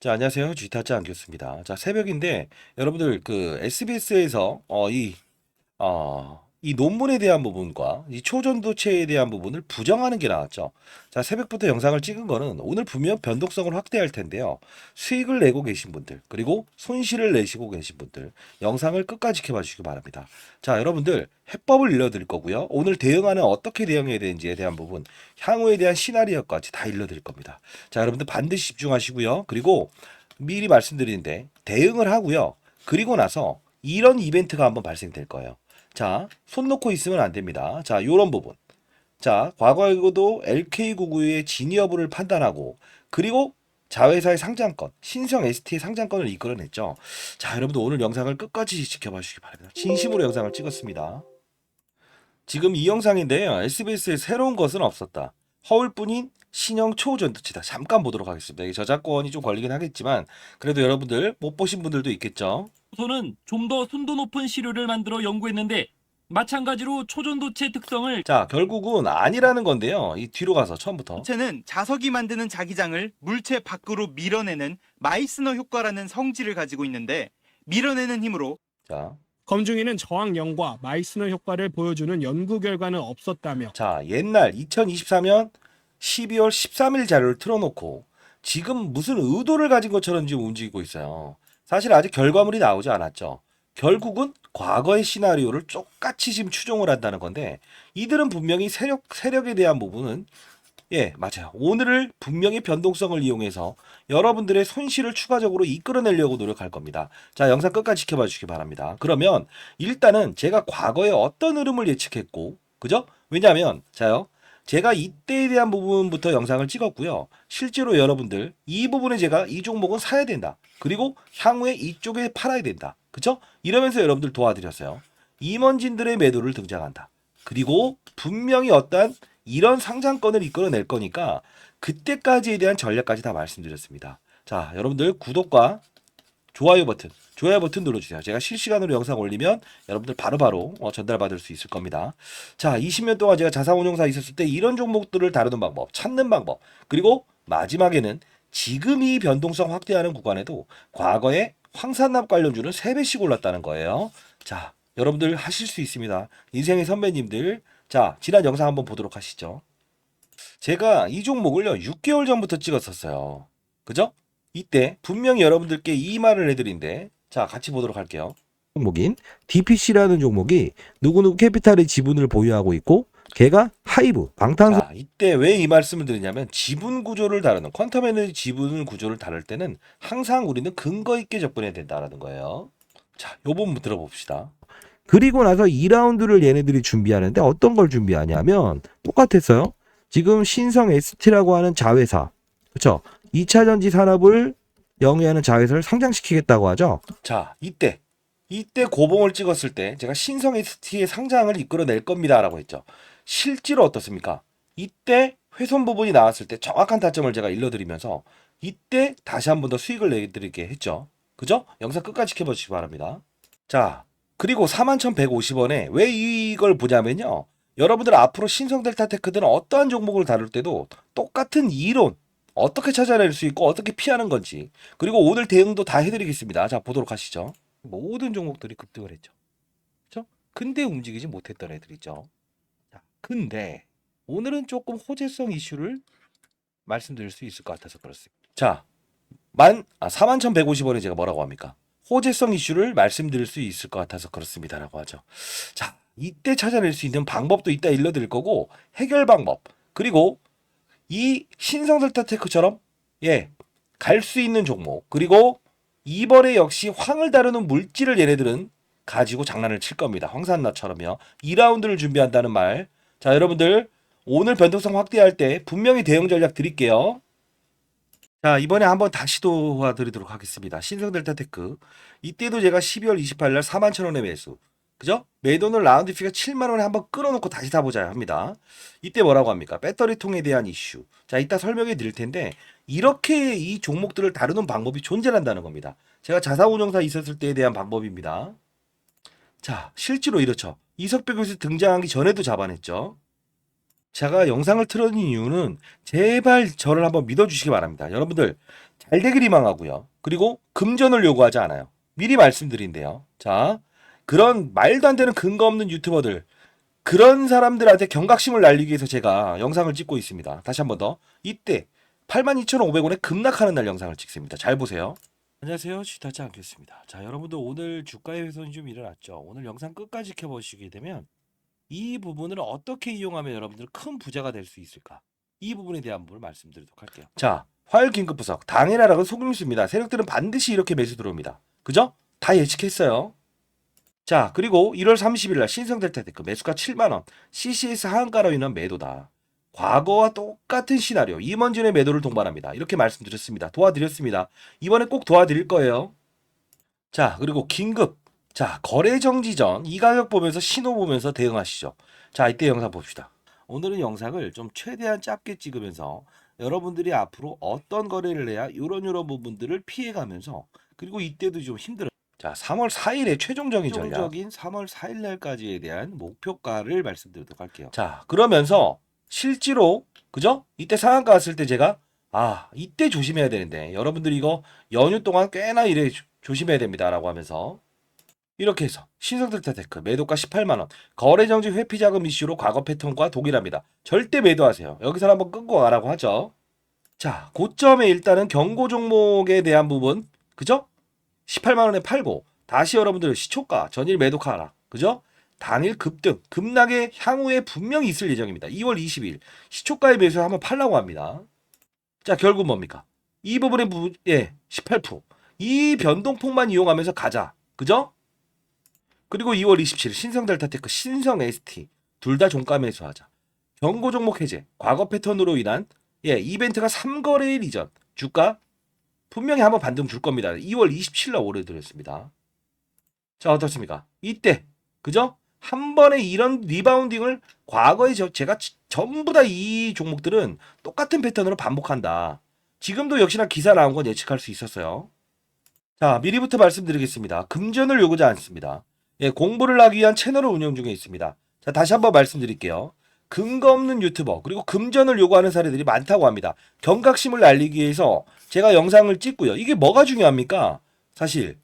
자, 안녕하세요. 쥐타짜 안교수입니다. 자, 새벽인데 여러분들 그 SBS에서 이 논문에 대한 부분과 이 초전도체에 대한 부분을 부정하는 게 나왔죠. 자, 새벽부터 영상을 찍은 거는 오늘 분명 변동성을 확대할 텐데요. 수익을 내고 계신 분들, 그리고 손실을 내시고 계신 분들, 영상을 끝까지 지켜봐 주시기 바랍니다. 자, 여러분들 해법을 일러드릴 거고요. 오늘 대응하는 어떻게 대응해야 되는지에 대한 부분, 향후에 대한 시나리오까지 다 일러드릴 겁니다. 자, 여러분들 반드시 집중하시고요. 그리고 미리 말씀드리는데 대응을 하고요. 그리고 나서 이런 이벤트가 한번 발생될 거예요. 자, 손 놓고 있으면 안 됩니다. 자, 요런 부분. 자, 과거에도 LK99의 진위 여부를 판단하고, 그리고 자회사의 상장권, 신성 ST의 상장권을 이끌어냈죠. 자, 여러분들 오늘 영상을 끝까지 지켜봐 주시기 바랍니다. 진심으로 영상을 찍었습니다. 지금 이 영상인데요. SBS에 새로운 것은 없었다. 허울뿐인 신형 초전도체다. 잠깐 보도록 하겠습니다. 이게 저작권이 좀 걸리긴 하겠지만, 그래도 여러분들 못 보신 분들도 있겠죠. 우선은 좀 더 순도 높은 시료를 만들어 연구했는데 마찬가지로 초전도체 특성을 자, 결국은 아니라는 건데요. 이 뒤로 가서 처음부터. 전체는 자석이 만드는 자기장을 물체 밖으로 밀어내는 마이스너 효과라는 성질을 가지고 있는데 밀어내는 힘으로 자, 검중에는 저항력과 마이스너 효과를 보여주는 연구 결과는 없었다며 자, 옛날 2024년 12월 13일 자료를 틀어놓고 지금 무슨 의도를 가진 것처럼 지금 움직이고 있어요. 사실 아직 결과물이 나오지 않았죠. 결국은 과거의 시나리오를 똑같이 지금 추종을 한다는 건데 이들은 분명히 세력에 대한 부분은 맞아요. 오늘을 분명히 변동성을 이용해서 여러분들의 손실을 추가적으로 이끌어내려고 노력할 겁니다. 자, 영상 끝까지 지켜봐 주시기 바랍니다. 그러면 일단은 제가 과거에 어떤 흐름을 예측했고, 그죠? 왜냐하면, 자요. 제가 이때에 대한 부분부터 영상을 찍었고요. 실제로 여러분들 이 부분에 제가 이 종목은 사야 된다. 그리고 향후에 이쪽에 팔아야 된다. 그죠? 이러면서 여러분들 도와드렸어요. 임원진들의 매도를 등장한다. 그리고 분명히 어떠한 이런 상장권을 이끌어낼 거니까 그때까지에 대한 전략까지 다 말씀드렸습니다. 자, 여러분들 구독과 좋아요 버튼 눌러주세요. 제가 실시간으로 영상 올리면 여러분들 바로바로 전달받을 수 있을 겁니다. 자, 20년 동안 제가 자산운용사 있었을 때 이런 종목들을 다루는 방법, 찾는 방법, 그리고 마지막에는 지금 이 변동성 확대하는 구간에도 과거에 황산납 관련주는 3배씩 올랐다는 거예요. 자, 여러분들 하실 수 있습니다. 인생의 선배님들. 자, 지난 영상 한번 보도록 하시죠. 제가 이 종목을요, 6개월 전부터 찍었었어요. 그죠? 이때 분명히 여러분들께 이 말을 해드린데, 자, 같이 보도록 할게요. 종목인 DPC라는 종목이 누구누구 캐피탈의 지분을 보유하고 있고, 걔가 하이브, 방탄소. 자, 이때 왜 이 말씀을 드리냐면, 지분 구조를 다루는, 퀀텀 에너지 지분 구조를 다룰 때는 항상 우리는 근거 있게 접근해야 된다라는 거예요. 자, 요 부분 들어봅시다. 그리고 나서 2라운드를 얘네들이 준비하는데 어떤 걸 준비하냐면 똑같았어요. 지금 신성 ST라고 하는 자회사, 그렇죠? 2차 전지 산업을 영위하는 자회사를 상장시키겠다고 하죠. 자, 이때 고봉을 찍었을 때 제가 신성 ST의 상장을 이끌어낼 겁니다라고 했죠. 실제로 어떻습니까? 이때 훼손 부분이 나왔을 때 정확한 타점을 제가 일러드리면서 이때 다시 한 번 더 수익을 내드리게 했죠. 그죠? 영상 끝까지 지켜봐 주시기 바랍니다. 자, 그리고 41,150원에 왜 이걸 보냐면요. 여러분들 앞으로 신성델타테크들은 어떠한 종목을 다룰 때도 똑같은 이론, 어떻게 찾아낼 수 있고 어떻게 피하는 건지, 그리고 오늘 대응도 다 해드리겠습니다. 자, 보도록 하시죠. 모든 종목들이 급등을 했죠. 그렇죠? 근데 움직이지 못했던 애들이죠. 자, 근데 오늘은 조금 호재성 이슈를 말씀드릴 수 있을 것 같아서 그렇습니다. 자, 41,150원에 제가 뭐라고 합니까? 호재성 이슈를 말씀드릴 수 있을 것 같아서 그렇습니다라고 하죠. 자, 이때 찾아낼 수 있는 방법도 이따 일러드릴 거고 해결 방법, 그리고 이 신성델타테크처럼 갈 수 있는 종목, 그리고 이번에 역시 황을 다루는 물질을 얘네들은 가지고 장난을 칠 겁니다. 황산나처럼요. 2라운드를 준비한다는 말. 자, 여러분들 오늘 변동성 확대할 때 분명히 대응 전략 드릴게요. 자, 이번에 한번 다시 도와드리도록 하겠습니다. 신성델타테크. 이때도 제가 12월 28일 날 41,000원에 매수. 그죠? 매도는 라운드 피가 7만 원에 한번 끌어놓고 다시 사보자 합니다. 이때 뭐라고 합니까? 배터리통에 대한 이슈. 자, 이따 설명해 드릴 텐데 이렇게 이 종목들을 다루는 방법이 존재한다는 겁니다. 제가 자사운용사 있었을 때에 대한 방법입니다. 자, 실제로 이렇죠. 이석배 교수 등장하기 전에도 잡아냈죠. 제가 영상을 틀어준 이유는 제발 저를 한번 믿어주시기 바랍니다. 여러분들 잘 되길 희망하고요. 그리고 금전을 요구하지 않아요. 미리 말씀드린대요. 자, 그런 말도 안 되는 근거 없는 유튜버들, 그런 사람들한테 경각심을 날리기 위해서 제가 영상을 찍고 있습니다. 다시 한 번 더. 이때 82,500원에 급락하는 날 영상을 찍습니다. 잘 보세요. 안녕하세요. 쥐타지 않겠습니다. 자, 여러분들 오늘 주가의 훼손이 좀 일어났죠. 오늘 영상 끝까지 지켜보시게 되면 이 부분을 어떻게 이용하면 여러분들 큰 부자가 될 수 있을까? 이 부분에 대한 부분을 말씀드리도록 할게요. 자, 화요일 긴급 분석. 당일 하락은 속임수입니다. 세력들은 반드시 이렇게 매수 들어옵니다. 그죠? 다 예측했어요. 자, 그리고 1월 30일 날 신성델타테크 매수가 7만원, CCS 하한가로 인한 매도다. 과거와 똑같은 시나리오, 임원진의 매도를 동반합니다. 이렇게 말씀드렸습니다. 도와드렸습니다. 이번에 꼭 도와드릴 거예요. 자, 그리고 긴급. 자, 거래 정지 전 이 가격 보면서 신호 보면서 대응하시죠. 자, 이때 영상 봅시다. 오늘은 영상을 좀 최대한 짧게 찍으면서 여러분들이 앞으로 어떤 거래를 해야 이런 부분들을 피해가면서, 그리고 이때도 좀 힘들어요. 자, 3월 4일에 최종적인 3월 4일 날까지에 대한 목표가를 말씀드리도록 할게요. 자, 그러면서 실제로 그죠? 이때 상한가 왔을 때 제가 이때 조심해야 되는데 여러분들이 이거 연휴 동안 꽤나 이래 조심해야 됩니다라고 하면서 이렇게 해서 신성델타테크 매도가 18만원, 거래정지 회피자금 이슈로 과거 패턴과 동일합니다. 절대 매도하세요. 여기서 한번 끊고 가라고 하죠. 자, 고점에 일단은 경고 종목에 대한 부분, 그죠? 18만원에 팔고 다시 여러분들 시초가 전일 매도하라, 그죠? 당일 급등, 급락의 향후에 분명히 있을 예정입니다. 2월 20일 시초가에 매수 한번 팔라고 합니다. 자, 결국 뭡니까? 이 부분의 18%. 이 변동폭만 이용하면서 가자, 그죠? 그리고 2월 27일 신성델타테크, 신성 ST 둘 다 종가 매수하자. 경고 종목 해제, 과거 패턴으로 인한 이벤트가 3거래일 이전 주가 분명히 한번 반등 줄 겁니다. 2월 27일 날 오래드렸습니다. 자, 어떻습니까? 이때 그죠? 한 번에 이런 리바운딩을 과거에 제가 전부 다 이 종목들은 똑같은 패턴으로 반복한다. 지금도 역시나 기사 나온 건 예측할 수 있었어요. 자, 미리부터 말씀드리겠습니다. 금전을 요구하지 않습니다. 공부를 하기 위한 채널을 운영 중에 있습니다. 자, 다시 한번 말씀드릴게요. 근거 없는 유튜버 그리고 금전을 요구하는 사례들이 많다고 합니다. 경각심을 날리기 위해서 제가 영상을 찍고요. 이게 뭐가 중요합니까? 사실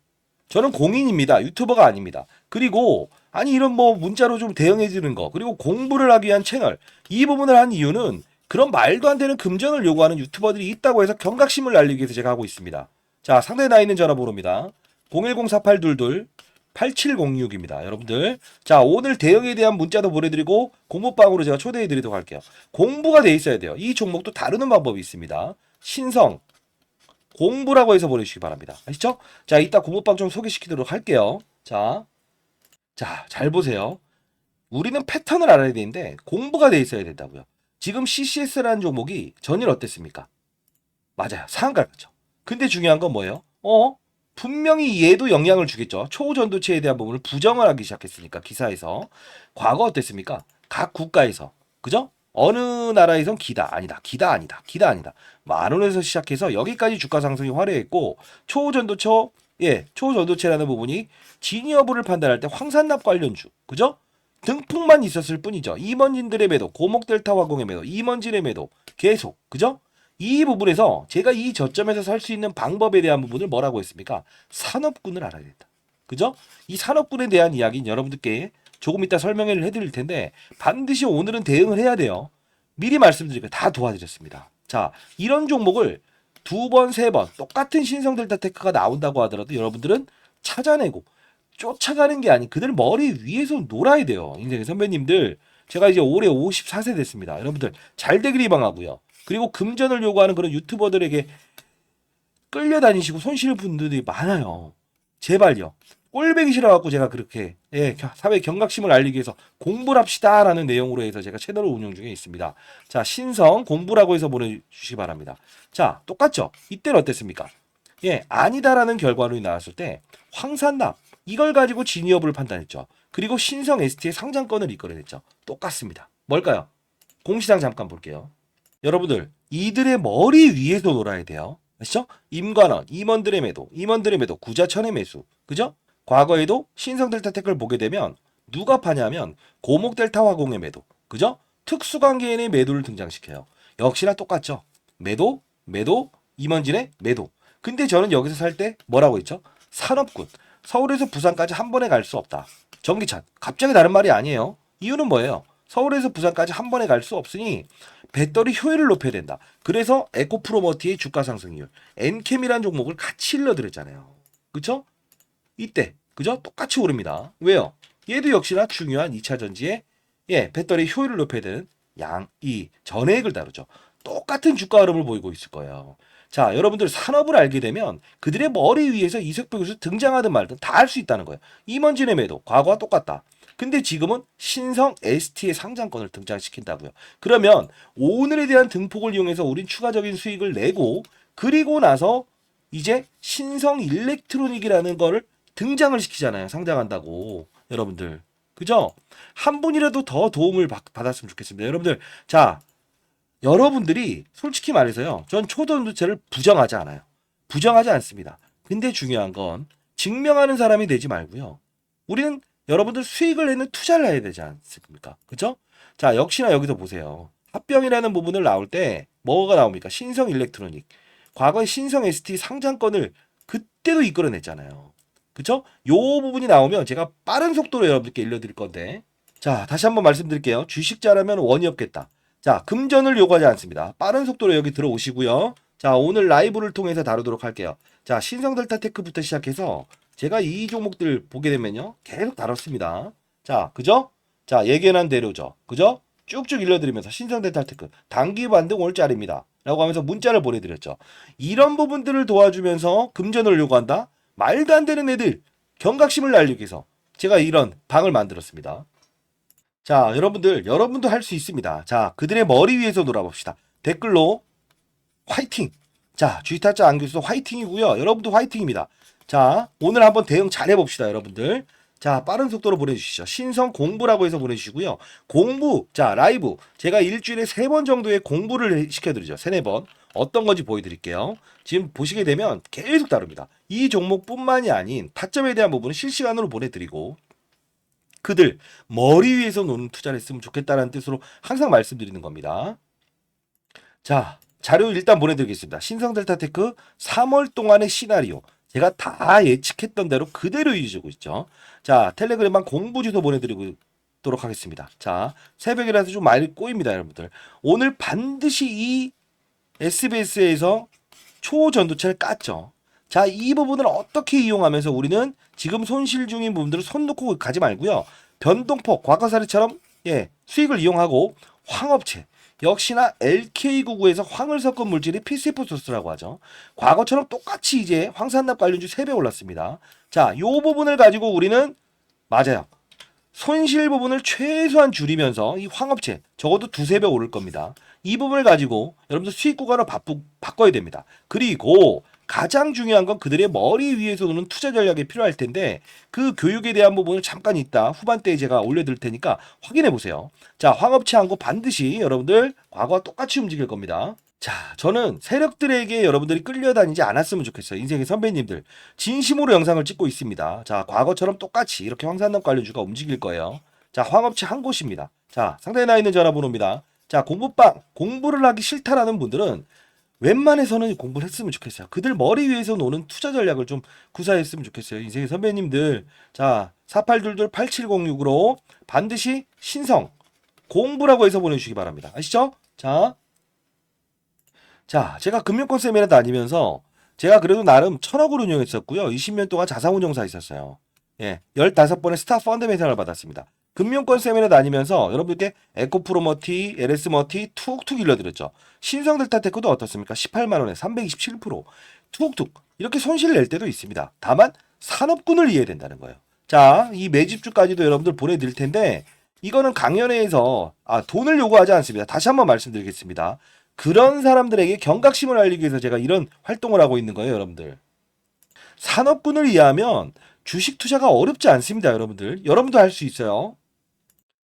저는 공인입니다. 유튜버가 아닙니다. 그리고 이런 문자로 좀 대응해 주는 거, 그리고 공부를 하기 위한 채널, 이 부분을 한 이유는 그런 말도 안 되는 금전을 요구하는 유튜버들이 있다고 해서 경각심을 날리기 위해서 제가 하고 있습니다. 자, 상대에 나 있는 전화번호입니다. 010-4822-8706입니다. 여러분들, 자, 오늘 대응에 대한 문자도 보내드리고 공부방으로 제가 초대해드리도록 할게요. 공부가 돼 있어야 돼요. 이 종목도 다루는 방법이 있습니다. 신성 공부라고 해서 보내주시기 바랍니다. 아시죠? 자, 이따 공부방 좀 소개시키도록 할게요. 자, 잘 보세요. 우리는 패턴을 알아야 되는데 공부가 돼 있어야 된다고요. 지금 CCS라는 종목이 전일 어땠습니까? 맞아요. 상한가 갔죠. 근데 중요한 건 뭐예요? 분명히 얘도 영향을 주겠죠. 초전도체에 대한 부분을 부정을 하기 시작했으니까 기사에서. 과거 어땠습니까? 각 국가에서, 그죠? 어느 나라에선 기다 아니다. 만원에서 시작해서 여기까지 주가 상승이 화려했고, 초전도체라는 부분이 진위 여부를 판단할 때 황산납 관련주, 그죠? 등폭만 있었을 뿐이죠. 임원진들의 매도, 고목델타 화공의 매도, 임원진의 매도 계속, 그죠? 이 부분에서 제가 이 저점에서 살 수 있는 방법에 대한 부분을 뭐라고 했습니까? 산업군을 알아야 된다. 그죠? 이 산업군에 대한 이야기는 여러분들께 조금 이따 설명을 해드릴 텐데 반드시 오늘은 대응을 해야 돼요. 미리 말씀드리니까 다 도와드렸습니다. 자, 이런 종목을 2번, 3번 똑같은 신성델타테크가 나온다고 하더라도 여러분들은 찾아내고 쫓아가는 게 아닌 그들 머리 위에서 놀아야 돼요. 인생의 선배님들, 제가 이제 올해 54세 됐습니다. 여러분들 잘 되길 희망하고요. 그리고 금전을 요구하는 그런 유튜버들에게 끌려다니시고 손실을 분들이 많아요. 제발요. 꼴배기 싫어갖고 제가 그렇게 사회 경각심을 알리기 위해서 공부를 합시다라는 내용으로 해서 제가 채널을 운영 중에 있습니다. 자, 신성 공부라고 해서 보내주시기 바랍니다. 자, 똑같죠? 이때는 어땠습니까? 아니다라는 결과로 나왔을 때 황산납 이걸 가지고 진위 여부를 판단했죠. 그리고 신성 ST의 상장권을 이끌어냈죠. 똑같습니다. 뭘까요? 공시장 잠깐 볼게요. 여러분들 이들의 머리 위에서 놀아야 돼요. 아시죠? 임관원, 임원들의 매도, 구자천의 매수, 그죠? 과거에도 신성델타테크를 보게 되면 누가 파냐면 고목델타 화공의 매도, 그죠? 특수관계인의 매도를 등장시켜요. 역시나 똑같죠. 매도, 임원진의 매도. 근데 저는 여기서 살 때 뭐라고 했죠? 산업군. 서울에서 부산까지 한 번에 갈 수 없다. 전기차. 갑자기 다른 말이 아니에요. 이유는 뭐예요? 서울에서 부산까지 한 번에 갈 수 없으니 배터리 효율을 높여야 된다. 그래서 에코프로머티의 주가 상승 이율, 엔캠이라는 종목을 같이 일러드렸잖아요. 그쵸? 이때 그죠? 똑같이 오릅니다. 왜요? 얘도 역시나 중요한 2차 전지의 배터리 효율을 높여야 되는 이 전해액을 다루죠. 똑같은 주가 흐름을 보이고 있을 거예요. 자, 여러분들 산업을 알게 되면 그들의 머리 위에서 이석배 교수 등장하든 말든 다 할 수 있다는 거예요. 임원진의 매도, 과거와 똑같다. 근데 지금은 신성 ST의 상장권을 등장시킨다고요. 그러면 오늘에 대한 등폭을 이용해서 우린 추가적인 수익을 내고 그리고 나서 이제 신성 일렉트로닉이라는 거를 등장을 시키잖아요. 상장한다고. 여러분들. 그죠? 한 분이라도 더 도움을 받았으면 좋겠습니다. 여러분들. 자, 여러분들이 솔직히 말해서요. 전 초전도체를 부정하지 않아요. 부정하지 않습니다. 근데 중요한 건 증명하는 사람이 되지 말고요. 우리는 여러분들 수익을 내는 투자를 해야 되지 않습니까? 그죠? 자, 역시나 여기서 보세요. 합병이라는 부분을 나올 때 뭐가 나옵니까? 신성 일렉트로닉. 과거에 신성 ST 상장권을 그때도 이끌어냈잖아요. 그쵸? 요 부분이 나오면 제가 빠른 속도로 여러분들께 일러드릴 건데, 자, 다시 한번 말씀드릴게요. 주식자라면 원이 없겠다. 자, 금전을 요구하지 않습니다. 빠른 속도로 여기 들어오시고요. 자, 오늘 라이브를 통해서 다루도록 할게요. 자, 신성델타테크부터 시작해서 제가 이 종목들 보게 되면요. 계속 다뤘습니다. 자, 그죠? 자, 예견한 대로죠. 그죠? 쭉쭉 일러드리면서 신성델타테크 단기 반등 올짜리입니다. 라고 하면서 문자를 보내드렸죠. 이런 부분들을 도와주면서 금전을 요구한다? 말도 안 되는 애들 경각심을 날리기 위해서 제가 이런 방을 만들었습니다. 자, 여러분도 할 수 있습니다. 자, 그들의 머리 위에서 놀아봅시다. 댓글로 화이팅! 자, 주식타짜 안교수 화이팅이고요. 여러분도 화이팅입니다. 자, 오늘 한번 대응 잘 해봅시다, 여러분들. 자, 빠른 속도로 보내주시죠. 신성 공부라고 해서 보내주시고요. 공부, 자, 라이브. 제가 일주일에 3번 정도의 공부를 시켜드리죠. 3-4번. 어떤 건지 보여드릴게요. 지금 보시게 되면 계속 다룹니다. 이 종목뿐만이 아닌 타점에 대한 부분은 실시간으로 보내드리고 그들 머리 위에서 노는 투자를 했으면 좋겠다는 뜻으로 항상 말씀드리는 겁니다. 자, 자료 일단 보내드리겠습니다. 신성델타테크 3월 동안의 시나리오. 제가 다 예측했던 대로 그대로 이어지고 있죠. 자, 텔레그램만 공부 주소 보내드리도록 하겠습니다. 자, 새벽이라서 좀 많이 꼬입니다, 여러분들. 오늘 반드시 이 SBS에서 초전도체를 깠죠. 자, 이 부분을 어떻게 이용하면서 우리는 지금 손실 중인 부분들을 손 놓고 가지 말고요. 변동폭, 과거사례처럼 수익을 이용하고 황업체, 역시나 LK99에서 황을 섞은 물질이 PCF 소스라고 하죠. 과거처럼 똑같이 이제 황산납 관련주 3배 올랐습니다. 자, 요 부분을 가지고 우리는 맞아요. 손실 부분을 최소한 줄이면서 이 황업체 적어도 2-3배 오를 겁니다. 이 부분을 가지고 여러분들 수익 구간으로 바꿔야 됩니다. 그리고 가장 중요한 건 그들의 머리 위에서 노는 투자 전략이 필요할 텐데 그 교육에 대한 부분을 잠깐 이따 후반대에 제가 올려드릴 테니까 확인해 보세요. 자, 황업체 한거 반드시 여러분들 과거와 똑같이 움직일 겁니다. 자, 저는 세력들에게 여러분들이 끌려다니지 않았으면 좋겠어요. 인생의 선배님들. 진심으로 영상을 찍고 있습니다. 자, 과거처럼 똑같이 이렇게 황산납 관련주가 움직일 거예요. 자, 황업체 한 곳입니다. 자, 상단에 나와 있는 전화번호입니다. 자, 공부방, 공부를 하기 싫다라는 분들은 웬만해서는 공부를 했으면 좋겠어요. 그들 머리 위에서 노는 투자 전략을 좀 구사했으면 좋겠어요. 인생의 선배님들. 자, 4822-8706으로 반드시 신성, 공부라고 해서 보내주시기 바랍니다. 아시죠? 자, 제가 금융권 세미나 다니면서 제가 그래도 나름 1,000억을 운용했었고요. 20년 동안 자산운용사 있었어요. 15번의 스타 펀드멘상을 받았습니다. 금융권 세미나 다니면서 여러분들께 에코프로머티, LS머티 툭툭 일러드렸죠. 신성델타테크도 어떻습니까? 18만원에 327%. 툭툭 이렇게 손실을 낼 때도 있습니다. 다만 산업군을 이해해야 된다는 거예요. 자, 이 매집주까지도 여러분들 보내드릴 텐데 이거는 강연회에서 돈을 요구하지 않습니다. 다시 한번 말씀드리겠습니다. 그런 사람들에게 경각심을 알리기 위해서 제가 이런 활동을 하고 있는 거예요, 여러분들. 산업군을 이해하면 주식 투자가 어렵지 않습니다, 여러분들. 여러분도 할 수 있어요.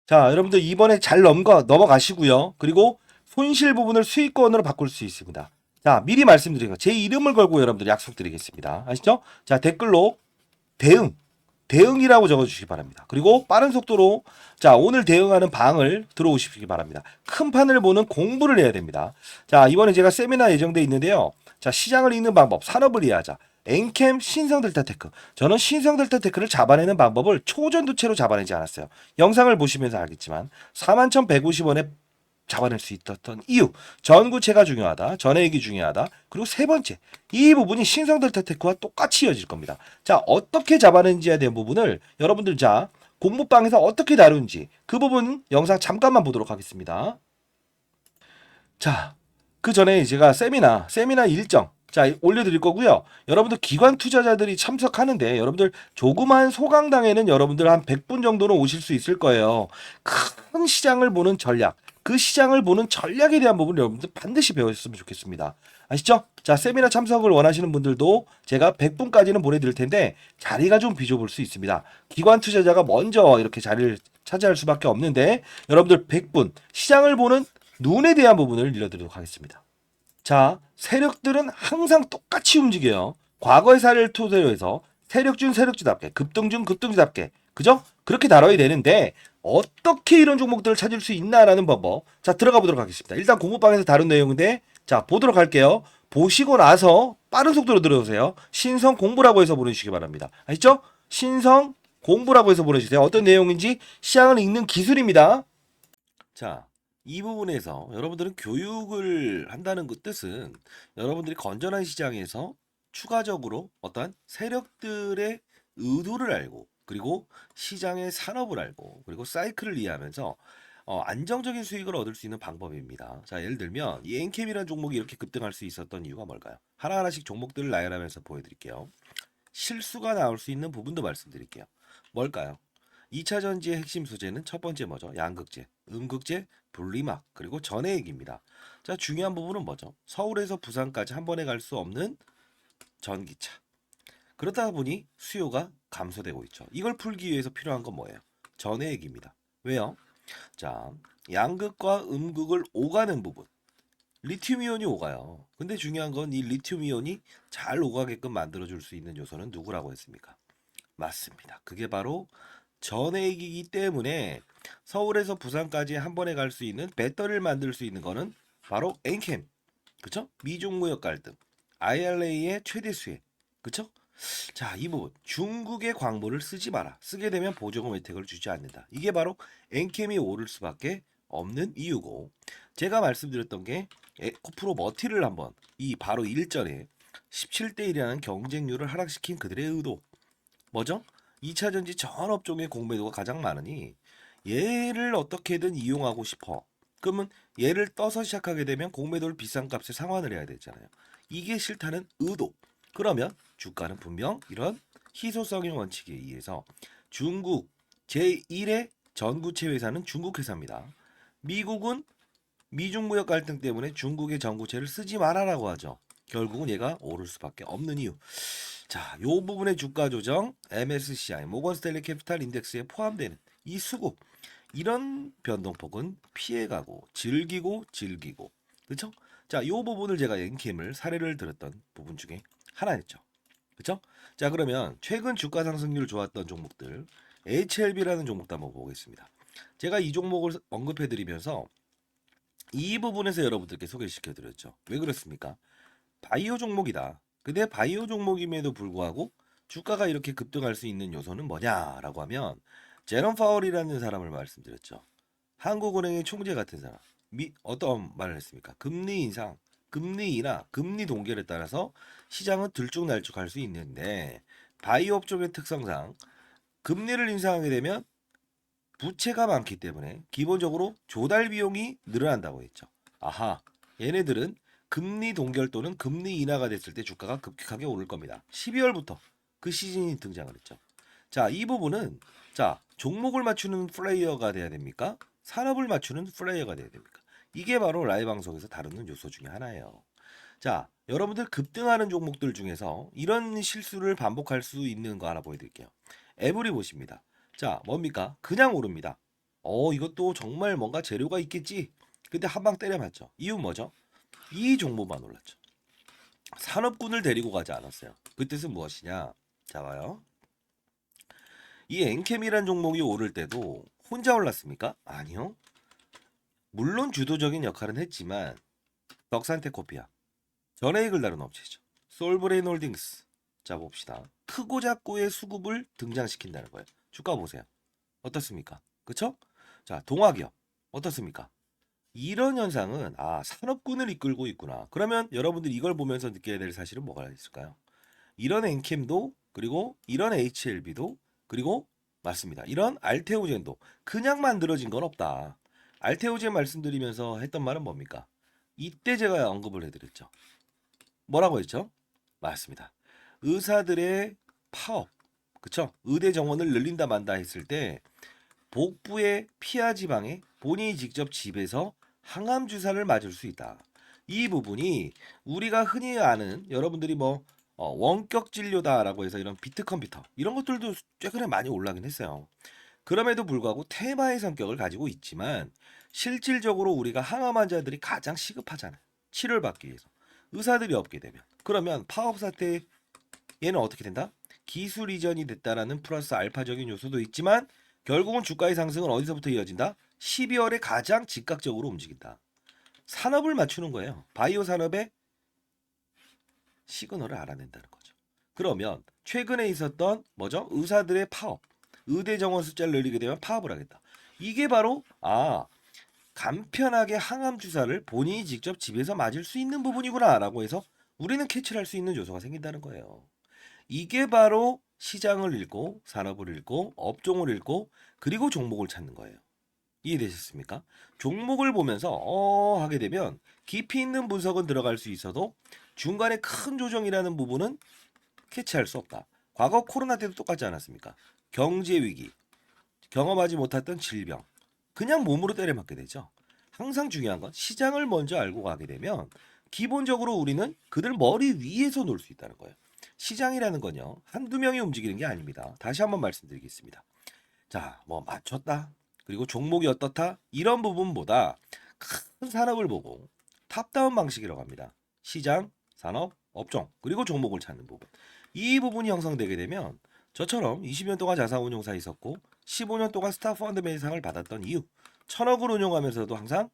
자, 여러분들 이번에 잘 넘어가시고요. 그리고 손실 부분을 수익권으로 바꿀 수 있습니다. 자, 미리 말씀드리고 제 이름을 걸고 여러분들 약속드리겠습니다. 아시죠? 자, 댓글로 대응이라고 적어주시기 바랍니다. 그리고 빠른 속도로 자, 오늘 대응하는 방을 들어오시기 바랍니다. 큰 판을 보는 공부를 해야 됩니다. 자, 이번에 제가 세미나 예정돼 있는데요. 자, 시장을 읽는 방법, 산업을 이해하자. 엔캠 신성델타테크. 저는 신성델타테크를 잡아내는 방법을 초전도체로 잡아내지 않았어요. 영상을 보시면서 알겠지만 41,150원에 잡아낼 수 있었던 이유. 전구체가 중요하다. 전해액이 중요하다. 그리고 세 번째, 이 부분이 신성델타테크와 똑같이 이어질 겁니다. 자, 어떻게 잡아내는지에 대한 부분을 여러분들 자 공부방에서 어떻게 다루는지 그 부분 영상 잠깐만 보도록 하겠습니다. 자, 그 전에 제가 세미나 일정 자 올려드릴 거고요. 여러분들 기관 투자자들이 참석하는데 여러분들 조그마한 소강당에는 여러분들 한 100분 정도는 오실 수 있을 거예요. 큰 시장을 보는 전략, 그 시장을 보는 전략에 대한 부분 여러분들 반드시 배웠으면 좋겠습니다. 아시죠? 자, 세미나 참석을 원하시는 분들도 제가 100분까지는 보내드릴 텐데 자리가 좀 비좁을 수 있습니다. 기관 투자자가 먼저 이렇게 자리를 차지할 수밖에 없는데 여러분들 100분 시장을 보는 눈에 대한 부분을 알려드리도록 하겠습니다. 자, 세력들은 항상 똑같이 움직여요. 과거의 사례를 토대로 해서 세력주는 세력주답게, 급등주는 급등주답게, 그죠? 그렇게 다뤄야 되는데 어떻게 이런 종목들을 찾을 수 있나라는 방법. 자, 들어가 보도록 하겠습니다. 일단 공부방에서 다룬 내용인데 자, 보도록 할게요. 보시고 나서 빠른 속도로 들어오세요. 신성 공부라고 해서 보내주시기 바랍니다. 아시죠? 신성 공부라고 해서 보내주세요. 어떤 내용인지 시장을 읽는 기술입니다. 자, 이 부분에서 여러분들은 교육을 한다는 그 뜻은 여러분들이 건전한 시장에서 추가적으로 어떠한 세력들의 의도를 알고 그리고 시장의 산업을 알고 그리고 사이클을 이해하면서 안정적인 수익을 얻을 수 있는 방법입니다. 자, 예를 들면 이 엔캠이라는 종목이 이렇게 급등할 수 있었던 이유가 뭘까요? 하나하나씩 종목들을 나열하면서 보여드릴게요. 실수가 나올 수 있는 부분도 말씀드릴게요. 뭘까요? 2차 전지의 핵심 소재는 첫 번째 뭐죠? 양극재, 음극재, 분리막, 그리고 전해액입니다. 자, 중요한 부분은 뭐죠? 서울에서 부산까지 한 번에 갈 수 없는 전기차. 그러다 보니 수요가 감소되고 있죠. 이걸 풀기 위해서 필요한 건 뭐예요? 전해액입니다. 왜요? 자, 양극과 음극을 오가는 부분. 리튬이온이 오가요. 근데 중요한 건 이 리튬이온이 잘 오가게끔 만들어줄 수 있는 요소는 누구라고 했습니까? 맞습니다. 그게 바로 전해액이기 때문에 서울에서 부산까지 한 번에 갈 수 있는 배터리를 만들 수 있는 거는 바로 엔캠. 그쵸? 미중무역 갈등. IRA의 최대 수혜. 그쵸? 자, 이 부분. 중국의 광물을 쓰지 마라. 쓰게 되면 보조금 혜택을 주지 않는다. 이게 바로 엔캠이 오를 수밖에 없는 이유고 제가 말씀드렸던 게 에코프로 머티를 한번 이 바로 일전에 17대 1이라는 경쟁률을 하락시킨 그들의 의도. 뭐죠? 2차 전지 전 업종의 공매도가 가장 많으니 얘를 어떻게든 이용하고 싶어. 그러면 얘를 떠서 시작하게 되면 공매도를 비싼 값에 상환을 해야 되잖아요. 이게 싫다는 의도. 그러면 주가는 분명 이런 희소성의 원칙에 의해서 중국 제1의 전구체 회사는 중국 회사입니다. 미국은 미중무역 갈등 때문에 중국의 전구체를 쓰지 말아라고 하죠. 결국은 얘가 오를 수밖에 없는 이유. 자, 요 부분의 주가 조정, MSCI, 모건스탠리 캐피탈 인덱스에 포함되는 이 수급, 이런 변동폭은 피해가고 즐기고 그렇죠? 자, 요 부분을 제가 엔캠을 사례를 들었던 부분 중에 하나였죠. 그렇죠? 자, 그러면 최근 주가 상승률 좋았던 종목들, HLB라는 종목도 한번 보겠습니다. 제가 이 종목을 언급해드리면서 이 부분에서 여러분들께 소개시켜드렸죠. 왜 그렇습니까? 바이오 종목이다. 근데 바이오 종목임에도 불구하고 주가가 이렇게 급등할 수 있는 요소는 뭐냐라고 하면 제롬 파월이라는 사람을 말씀드렸죠. 한국은행의 총재 같은 사람. 어떤 말을 했습니까? 금리 인상, 금리 인하, 금리 동결에 따라서 시장은 들쭉날쭉할 수 있는데 바이오 업종의 특성상 금리를 인상하게 되면 부채가 많기 때문에 기본적으로 조달 비용이 늘어난다고 했죠. 아하, 얘네들은 금리 동결 또는 금리 인하가 됐을 때 주가가 급격하게 오를 겁니다. 12월부터 그 시즌이 등장을 했죠. 자, 이 부분은 자, 종목을 맞추는 플레이어가 돼야 됩니까? 산업을 맞추는 플레이어가 돼야 됩니까? 이게 바로 라이브 방송에서 다루는 요소 중에 하나예요. 자, 여러분들 급등하는 종목들 중에서 이런 실수를 반복할 수 있는 거 하나 보여드릴게요. 에브리 보십니다. 자, 뭡니까? 그냥 오릅니다. 이것도 정말 뭔가 재료가 있겠지. 근데 한 방 때려맞죠. 이유는 뭐죠? 이 종목만 올랐죠. 산업군을 데리고 가지 않았어요. 그 뜻은 무엇이냐? 자, 봐요. 이 엔캠이란 종목이 오를 때도 혼자 올랐습니까? 아니요. 물론 주도적인 역할은 했지만 덕산테코피아, 전해익을 다룬 업체죠. 솔브레인 홀딩스. 자 봅시다. 크고 작고의 수급을 등장시킨다는 거예요. 주가 보세요. 어떻습니까? 그쵸? 자 동화기업 어떻습니까? 이런 현상은 산업군을 이끌고 있구나. 그러면 여러분들이 이걸 보면서 느껴야 될 사실은 뭐가 있을까요? 이런 엔캠도 그리고 이런 HLB도 그리고 맞습니다. 이런 알테오젠도 그냥 만들어진 건 없다. 알테오젠 말씀드리면서 했던 말은 뭡니까? 이때 제가 언급을 해드렸죠. 뭐라고 했죠? 맞습니다. 의사들의 파업, 그쵸? 의대 정원을 늘린다 만다 했을 때 복부의 피하 지방에 본인이 직접 집에서 항암 주사를 맞을 수 있다. 이 부분이 우리가 흔히 아는 여러분들이 원격 진료다라고 해서 이런 비트 컴퓨터 이런 것들도 최근에 많이 올라가긴 했어요. 그럼에도 불구하고 테마의 성격을 가지고 있지만 실질적으로 우리가 항암 환자들이 가장 시급하잖아요. 치료를 받기 위해서. 의사들이 없게 되면. 그러면 파업 사태 얘는 어떻게 된다? 기술 이전이 됐다라는 플러스 알파적인 요소도 있지만 결국은 주가의 상승은 어디서부터 이어진다? 12월에 가장 즉각적으로 움직인다. 산업을 맞추는 거예요. 바이오 산업의 시그널을 알아낸다는 거죠. 그러면 최근에 있었던 뭐죠? 의사들의 파업. 의대 정원 숫자를 늘리게 되면 파업을 하겠다. 이게 바로 간편하게 항암 주사를 본인이 직접 집에서 맞을 수 있는 부분이구나라고 해서 우리는 캐치를 할 수 있는 요소가 생긴다는 거예요. 이게 바로 시장을 읽고 산업을 읽고 업종을 읽고 그리고 종목을 찾는 거예요. 이해되셨습니까? 종목을 보면서 하게 되면 깊이 있는 분석은 들어갈 수 있어도 중간에 큰 조정이라는 부분은 캐치할 수 없다. 과거 코로나 때도 똑같지 않았습니까? 경제 위기, 경험하지 못했던 질병, 그냥 몸으로 때려맞게 되죠. 항상 중요한 건 시장을 먼저 알고 가게 되면 기본적으로 우리는 그들 머리 위에서 놀 수 있다는 거예요. 시장이라는 건요. 한두 명이 움직이는 게 아닙니다. 다시 한번 말씀드리겠습니다. 자, 맞췄다. 그리고 종목이 어떻다. 이런 부분보다 큰 산업을 보고 탑다운 방식이라고 합니다. 시장, 산업, 업종, 그리고 종목을 찾는 부분. 이 부분이 형성되게 되면 저처럼 20년 동안 자산운용사 있었고 15년 동안 스타펀드 매상을 받았던 이유 1000억을 운용하면서도 항상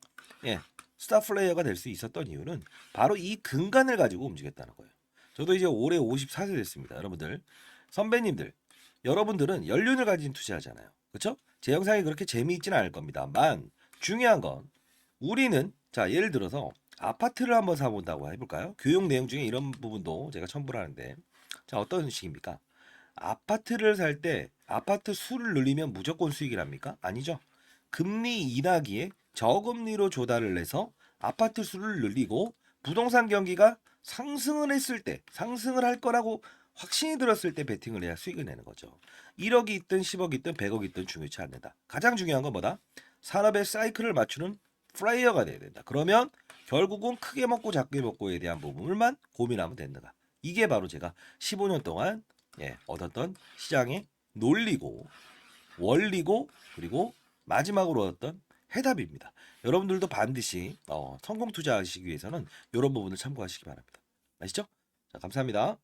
스타 플레이어가 될 수 있었던 이유는 바로 이 근간을 가지고 움직였다는 거예요. 저도 이제 올해 54세 됐습니다. 여러분들 선배님들 여러분들은 연륜을 가진 투자하잖아요. 그렇죠? 제 영상이 그렇게 재미있지는 않을 겁니다만 중요한 건 우리는 자 예를 들어서 아파트를 한번 사본다고 해볼까요? 교육 내용 중에 이런 부분도 제가 첨부를 하는데 자 어떤 식입니까? 아파트를 살 때 아파트 수를 늘리면 무조건 수익이랍니까? 아니죠. 금리 인하기에 저금리로 조달을 해서 아파트 수를 늘리고 부동산 경기가 상승을 했을 때 상승을 할 거라고 확신이 들었을 때 베팅을 해야 수익을 내는 거죠. 1억이 있든 10억이 있든 100억이 있든 중요치 않는다. 가장 중요한 건 뭐다? 산업의 사이클을 맞추는 플레이어가 돼야 된다. 그러면 결국은 크게 먹고 작게 먹고에 대한 부분을만 고민하면 된다. 이게 바로 제가 15년 동안 얻었던 시장의 논리고 원리고 그리고 마지막으로 얻었던 해답입니다. 여러분들도 반드시 성공 투자하시기 위해서는 이런 부분을 참고하시기 바랍니다. 아시죠? 자, 감사합니다.